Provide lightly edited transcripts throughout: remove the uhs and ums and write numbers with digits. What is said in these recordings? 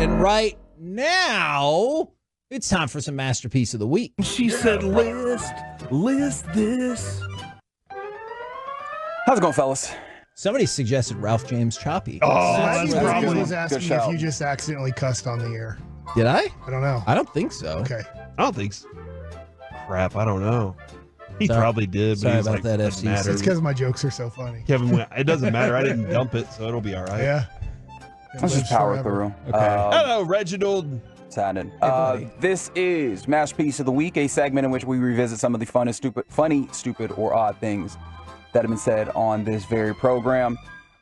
And right now, it's time for some Masterpiece of the Week. She said, list this. How's it going, fellas? Somebody suggested Ralph James Choppy. Oh, Somebody that's probably was asking good if you just accidentally cussed on the air. Did I? I don't know. I don't think so. Okay. I don't think so. Crap, I don't know. He Sorry. probably did. But Sorry he's about like, that, doesn't FCC. matter. It's because my jokes are so funny. Kevin went, it doesn't matter. I didn't dump it, so it'll be all right. Yeah. Let's just power through. Hello, Reginald. It's happening. buddy. This is Masterpiece of the Week, a segment in which we revisit some of the funny, stupid, or odd things that have been said on this very program.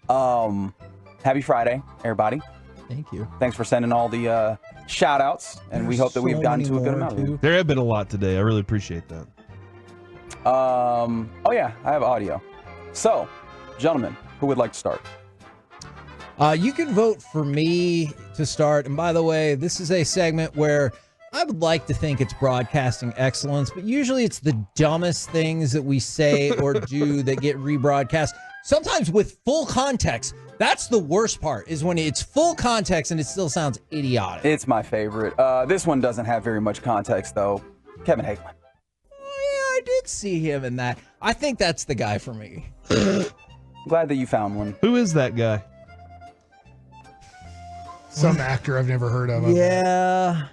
Happy Friday, everybody. Thank you. Thanks for sending all the shout outs, and we hope that we've gotten to a good amount of them. There have been a lot today. I really appreciate that. Oh yeah, I have audio. So, gentlemen, who would like to start? You can vote for me to start. And by the way, this is a segment where I would like to think it's broadcasting excellence, but usually it's the dumbest things that we say or do that get rebroadcast. Sometimes with full context. That's the worst part, is when it's full context and it still sounds idiotic. It's my favorite. This one doesn't have very much context, though. Kevin Hagelin. Oh, yeah, I did see him in that. I think that's the guy for me. Glad that you found one. Who is that guy? Some actor I've never heard of. Yeah.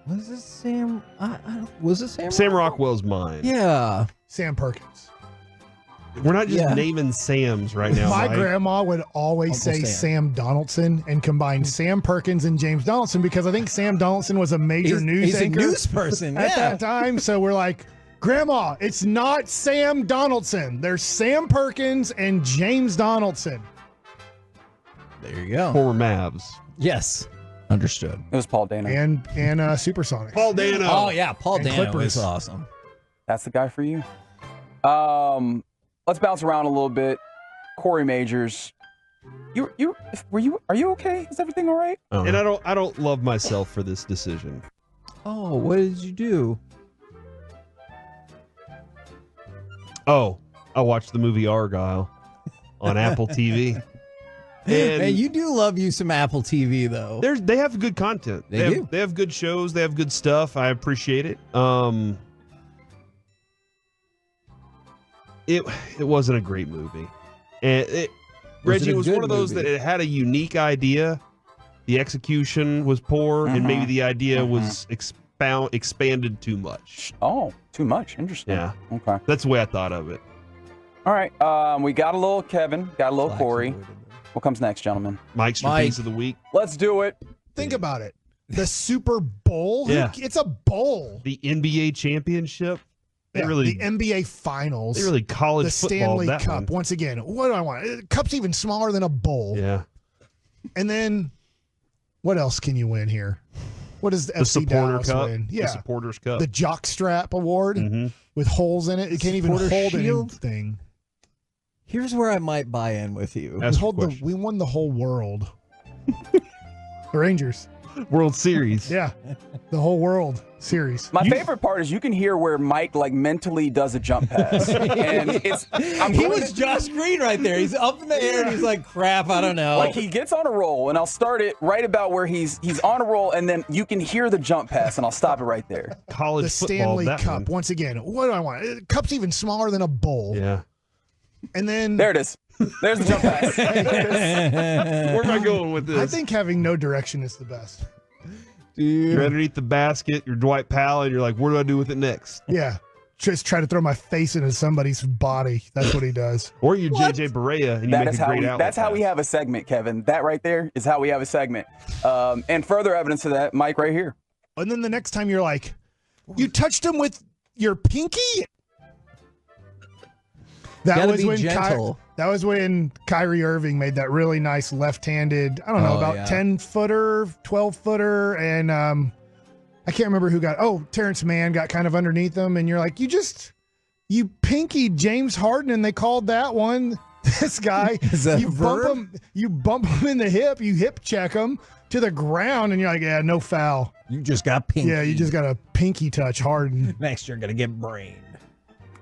Was it Sam? Was it Sam? Sam Rockwell's mine. Yeah. Sam Perkins. We're not just naming Sams right now. My Mike. grandma would always Uncle say Sam. Sam Donaldson and combine Sam Perkins and James Donaldson because I think Sam Donaldson was a major news He's anchor a news person. at Yeah. that time. So we're like, Grandma, it's not Sam Donaldson. There's Sam Perkins and James Donaldson. There you go. Former Mavs. Yes. Understood. It was Paul Dano. And Supersonics. Paul Dano. Oh, yeah. Paul And Dano Clippers. is awesome. That's the guy for you. Let's bounce around a little bit. Corey Majors. Are you okay? Is everything all right? And I don't love myself for this decision. Oh, what did you do? Oh, I watched the movie Argyle on Apple TV. And Hey, you do love you some Apple TV, though. they have good content. They do. They have good shows. They have good stuff. I appreciate it. It wasn't a great movie. And Reggie, it was one of those that it had a unique idea. The execution was poor, and maybe the idea was expanded too much. Oh, too much. Interesting. Yeah. Okay. That's the way I thought of it. All right. We got a little Kevin, got a little Corey. What comes next, gentlemen? Mike's piece of the week. Let's do it. Think about it. The Super Bowl? Yeah. It's a bowl. The NBA championship. The NBA Finals. They really college the football Stanley that Cup. one. Once again, what do I want? Cup's even smaller than a bowl. Yeah. And then, what else can you win here? What does the The FC supporter Dallas cup. win? The Yeah, supporters cup. the Jockstrap Award with holes in it. It can't even Supporter hold shield? anything. Here's where I might buy in with you. We won the whole world. The Rangers. World Series. Yeah, the whole World Series. My favorite part is you can hear where Mike mentally does a jump pass. And He was Josh Green right there. He's up in the air and he's like, crap, I don't know. Like he gets on a roll, and I'll start it right about where he's on a roll, and then you can hear the jump pass, and I'll stop it right there. College The football. Stanley that Cup. one. Once again, what do I want? Cup's even smaller than a bowl. Yeah. And then There it is. There's the jump pass. Where am I going with this? I think having no direction is the best. You're underneath the basket, you're Dwight Powell, and you're like, what do I do with it next? Yeah. Just try to throw my face into somebody's body. That's what he does. Or you're JJ Barea, and you That make is a how great outlet that's how we pass. have a segment, Kevin. That right there is how we have a segment. And further evidence of that, Mike right here. And then the next time you're like, you touched him with your pinky? Gotta be gentle. That was when Kyrie Irving made that really nice left-handed, I don't know, about 10-footer, 12-footer, and I can't remember who got, Terrence Mann got kind of underneath him, and you're like, you pinkied James Harden, and they called that one. This guy, Is that you a verb? bump him in the hip, you hip check him to the ground, and you're like, yeah, no foul. You just got pinky. Yeah, you just got a pinky touch Harden. Next, you're going to get brained.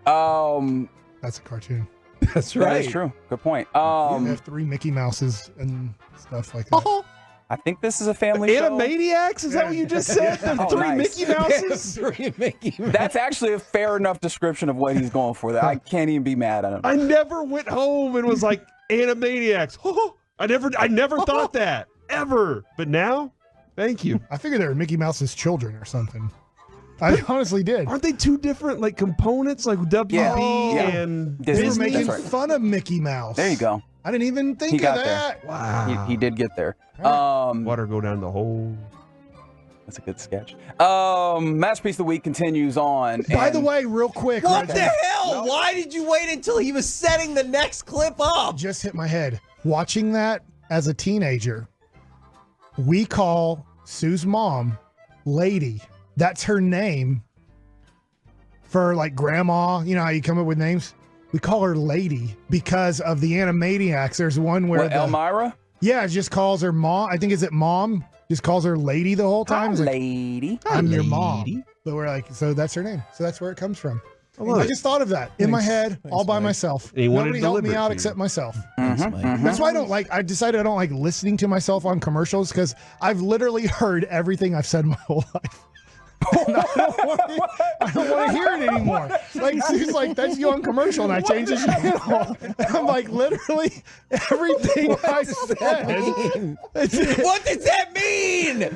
That's a cartoon. That's That is true. Good point. You have 3 Mickey Mouses and stuff like that. I think this is a family show. Animaniacs? Is that what you just said? The three nice. Mickey Mouses? Three Mickey Mouse. That's actually a fair enough description of what he's going for. That I can't even be mad at him. I never went home and was like, Animaniacs. I never thought that. Ever. But now, thank you. I figured they were Mickey Mouse's children or something. I honestly did. Aren't they two different like components, like WB and Disney? They were making That's right. fun of Mickey Mouse. There you go. I didn't even think He of got that. Wow. He did get there. Water go down the hole. That's a good sketch. Masterpiece of the week continues on. By the way, real quick. What Reggie, the hell? Why did you wait until he was setting the next clip up? just hit my head. Watching that as a teenager, we call Sue's mom Lady. That's her name for like grandma. You know how you come up with names? We call her Lady because of the Animaniacs. There's one where What, Elmira? yeah, it just calls her mom. I think is it mom? Just calls her Lady the whole time. Hi, It's like, lady. I'm your mom. But we're like, so that's her name. So that's where it comes from. I just thought of that in my head, all by myself. And he wanted Nobody to helped deliver me it out to you. except myself. Thanks, Mike. That's why I don't like. I decided I don't like listening to myself on commercials because I've literally heard everything I've said my whole life. And I don't want to hear it anymore. Like she's like, "That's you on commercial," and I change the channel. And I'm like, literally everything I said. What does that mean?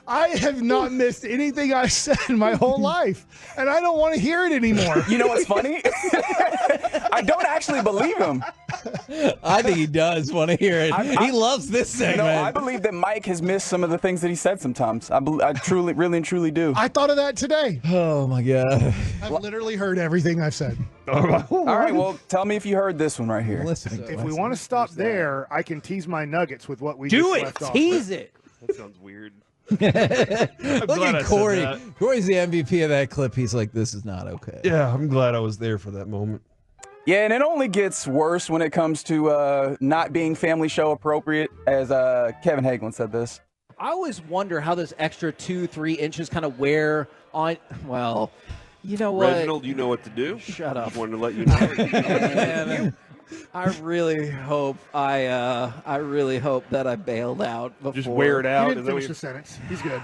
I have not missed anything I've said in my whole life, and I don't want to hear it anymore. You know what's funny? I don't actually believe him. I think he does want to hear it. He loves this segment. No, I believe that Mike has missed some of the things that he said sometimes. I truly, really and truly do. I thought of that today. Oh my god! I've literally heard everything I've said. All right, well, tell me if you heard this one right here. Listening. If we want to stop there, I can tease my nuggets with what we do just it, left off. tease it. That sounds weird. Look glad at I Corey. said that. Corey's the MVP of that clip. He's like, this is not okay. Yeah, I'm glad I was there for that moment. Yeah, and it only gets worse when it comes to not being family show appropriate, as Kevin Hagelin said this. I always wonder how those extra 2-3 inches kind of wear on. Well, you know what? Reginald, you know what to do. Shut up. Just wanted to let you know. Man, I really hope that I bailed out before. Just wear it He out. didn't Is that what finish you- the sentence. He's good.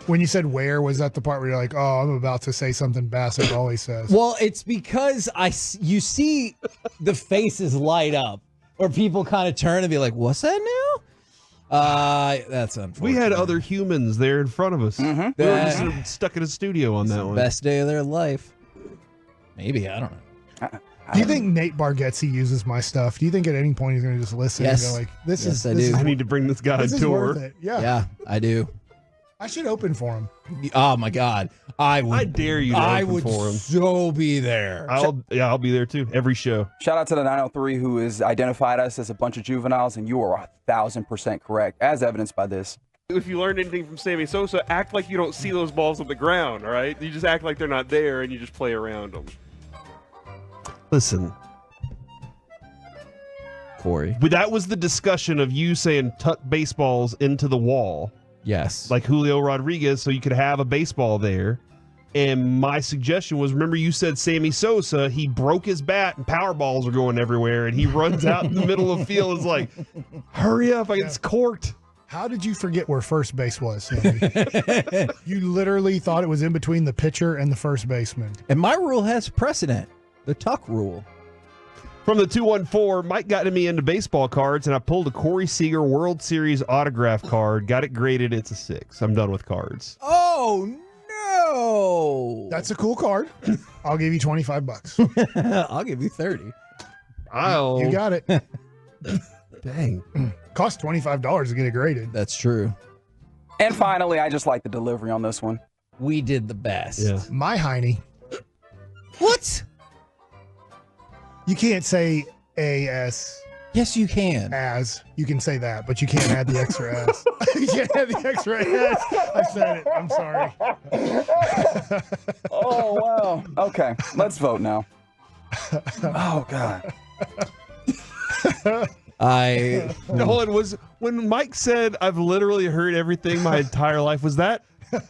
When you said where, was that the part where you're like, oh, I'm about to say something Bassett always says? Well, it's because you see the faces light up, or people kind of turn and be like, "What's that now?" That's unfortunate. We had other humans there in front of us. We were just That- stuck in a studio on that one. best day of their life. Maybe, I don't know. Do you think Nate Bargatze uses my stuff? Do you think at any point he's going to just listen Yes. and go like, "This Yes, is I this do. is, I need to bring this guy this a is tour. worth it"? Yeah. Yeah, I do. I should open for him. Oh my god, I would. I dare you to I open would for him. so be there. I'll be there too. Every show. Shout out to the 903 who has identified us as a bunch of juveniles, and you are 1,000% correct, as evidenced by this. If you learned anything from Sammy Sosa, act like you don't see those balls on the ground, all right? You just act like they're not there, and you just play around them. Listen, Corey. but that was the discussion of you saying tuck baseballs into the wall, Yes. like Julio Rodriguez, so you could have a baseball there. And my suggestion was, remember you said Sammy Sosa, he broke his bat and power balls are going everywhere, and he runs out in the middle of the field. It's like, hurry up, it's corked. How did you forget where first base was, Sandy? You literally thought it was in between the pitcher and the first baseman. And my rule has precedent. The tuck rule. From the 214, Mike got me into baseball cards, and I pulled a Corey Seager World Series autograph card. Got it graded. It's a 6. I'm done with cards. Oh no! That's a cool card. I'll give you $25. I'll give you 30. You got it. Dang. Cost $25 to get it graded. That's true. And finally, I just like the delivery on this one. We did the best. Yeah. My Heine. What? You can't say AS Yes, you can. as. You can say that, but you can't add the extra S. You can't add the extra S. I said it. I'm sorry. Oh, wow. Okay, let's vote now. Oh, God. Hold on, was when Mike said I've literally heard everything my entire life, was that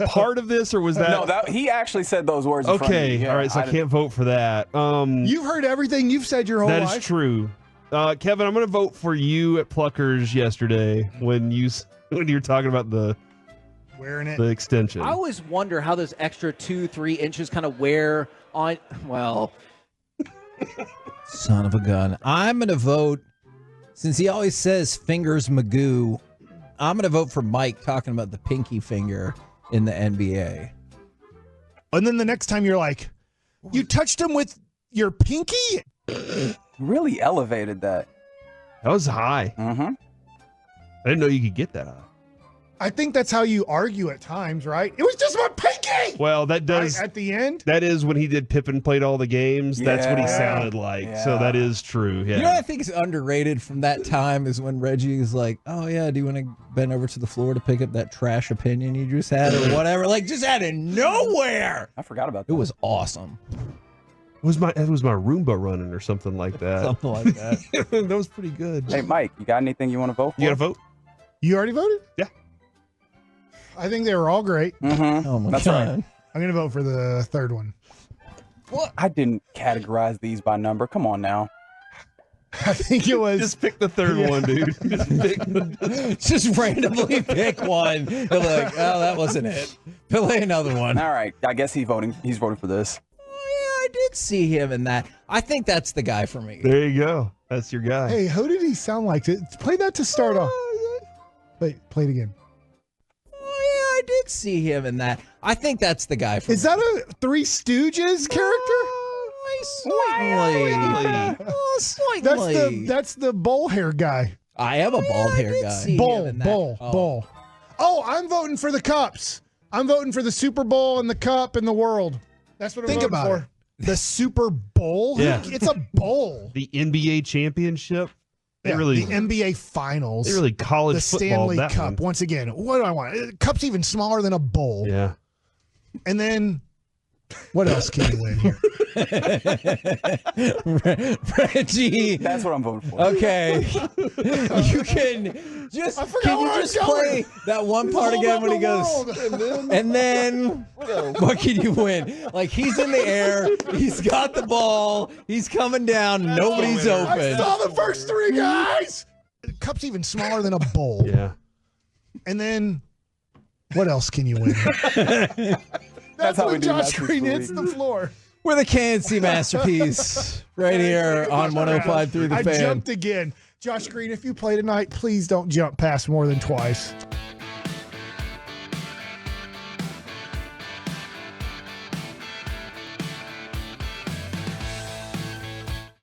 part of this or was that No, he actually said those words in front of me. okay? Yeah, All right, so I can't vote for that. You've heard everything you've said your whole That life. is true. Kevin, I'm going to vote for you at Pluckers yesterday when you were talking about the extension. I always wonder how those extra 2-3 inches kind of wear on. Well, son of a gun. I'm going to vote, since he always says fingers Magoo, I'm going to vote for Mike talking about the pinky finger in the NBA. And then the next time you're like, you touched him with your pinky? Really elevated that. That was high. Mm-hmm. I didn't know you could get that high. I think that's how you argue at times, right? It was just my pinky! Well, that does. Right, at the end? That is when he did Pippen played all the games. That's what he Yeah. sounded like. Yeah. So that is true. Yeah. You know what I think is underrated from that time is when Reggie is like, oh, yeah, do you want to bend over to the floor to pick up that trash opinion you just had or whatever? Like, just out of nowhere. I forgot about that. It was awesome. It was my Roomba running or something like that. Something like that. That was pretty good. Hey, Mike, you got anything you want to vote for? You got to vote? You already voted? Yeah. I think they were all great. Mm-hmm. Oh, my That's God. right. I'm going to vote for the third one. I didn't categorize these by number. Come on now. I think it was. Just pick the third one, dude. Just pick Just randomly pick one. They're like, oh, that wasn't it. Play another one. All right. I guess he's voting for this. Oh, yeah, I did see him in that. I think that's the guy for me. There you go. That's your guy. Hey, who did he sound like? Play that to start off. Wait, play it again. Oh, yeah, I did see him in that. I think that's the guy for Is me. that a Three Stooges character? Slightly. Oh, slightly. That's the bowl hair guy. I am a bald hair guy. Bowl. Oh, I'm voting for the cups. I'm voting for the Super Bowl and the cup and the world. That's what I'm voting for. it. The Super Bowl? Yeah. It's a bowl. The NBA championship. They Yeah, really, the NBA Finals. they really college the football Stanley that Cup. one. Once again, what do I want? Cup's even smaller than a bowl. Yeah. And then, what else can you win here? Reggie. That's what I'm voting for. Okay. You can just play that one part again when he goes, and then what can you win? Like, he's in the air, he's got the ball, he's coming down, nobody's I open. saw the first three guys. The cup's even smaller than a bowl. Yeah. And then, what else can you win? That's how we when do Josh matches Green for hits week. the floor. We're the KNC Masterpiece right here on 105 through the I fan. jumped again. Josh Green, if you play tonight, please don't jump past more than twice.